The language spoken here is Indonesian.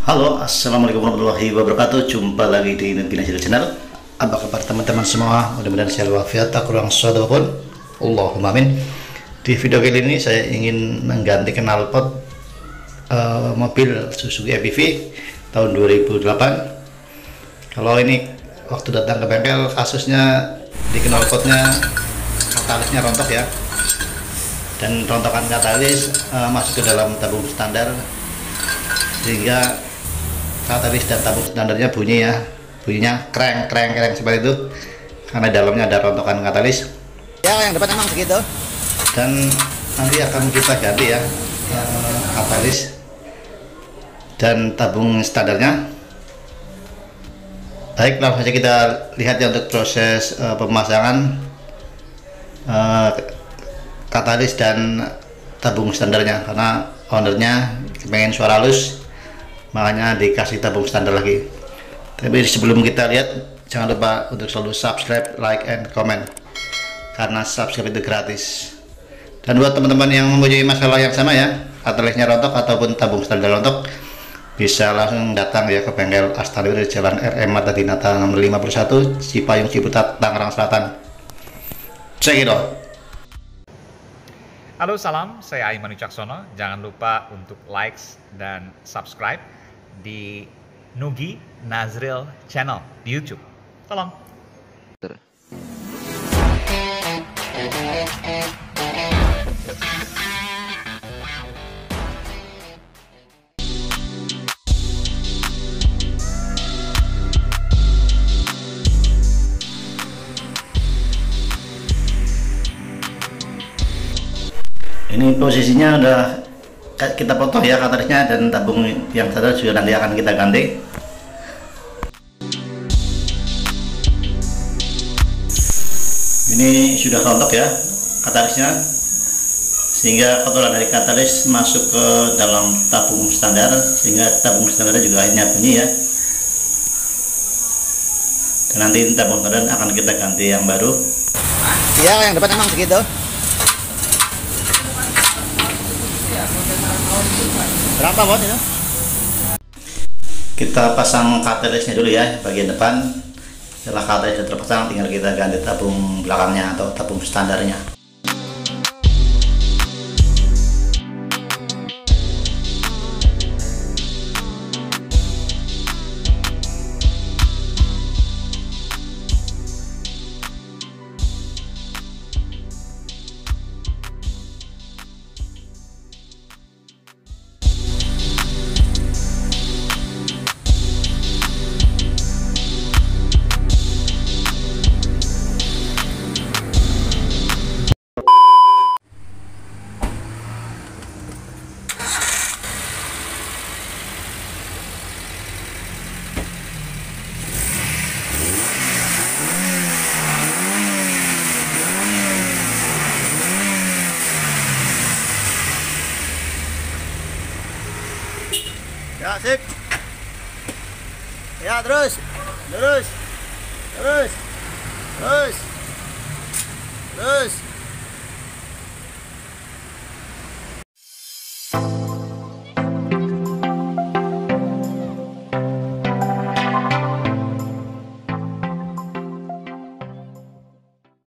Halo, assalamualaikum warahmatullahi wabarakatuh. Jumpa lagi di Nubina Channel. Apa kabar teman-teman semua? Mudah-mudahan sehat walafiat, tak kurang suatu apapun. Allahumma amin. Di video kali ini saya ingin mengganti knalpot mobil Suzuki EPV tahun 2008. Kalau ini waktu datang ke bengkel, kasusnya di knalpotnya katalisnya rontok ya. Dan rontokan katalis masuk ke dalam tabung standar, sehingga katalis dan tabung standarnya bunyinya kreng seperti itu, karena dalamnya ada rontokan katalis ya. Yang depan emang segitu, dan nanti akan kita ganti ya katalis dan tabung standarnya. Baik, langsung saja kita lihat ya untuk proses pemasangan katalis dan tabung standarnya, karena ownernya pengen suara halus, makanya dikasih tabung standar lagi. Tapi sebelum kita lihat, jangan lupa untuk selalu subscribe, like, and comment, karena subscribe itu gratis. Dan buat teman-teman yang mempunyai masalah yang sama ya, katalisnya rontok ataupun tabung standar rontok, bisa langsung datang ya ke bengkel Astana di Jalan RM Mata Dinata nomor 51, Cipayung, Ciputat, Tangerang Selatan. Check it out. Halo, salam, saya Aiman Wicaksono. Jangan lupa untuk likes dan subscribe di Nugi Nazril Channel di YouTube. Tolong. Ini posisinya udah kita potong ya katalisnya, dan tabung yang standar juga nanti akan kita ganti. Ini sudah rontok ya katalisnya, sehingga kotoran dari katalis masuk ke dalam tabung standar, sehingga tabung standar juga akhirnya bunyi ya. Dan nanti tabung standar akan kita ganti yang baru. ya. Yang depan emang segitu. Berapa bos itu? Kita pasang katalisnya dulu ya bagian depan. Setelah katalisnya terpasang, tinggal kita ganti tabung belakangnya atau tabung standarnya. Ya, sip. Ya, terus. Terus.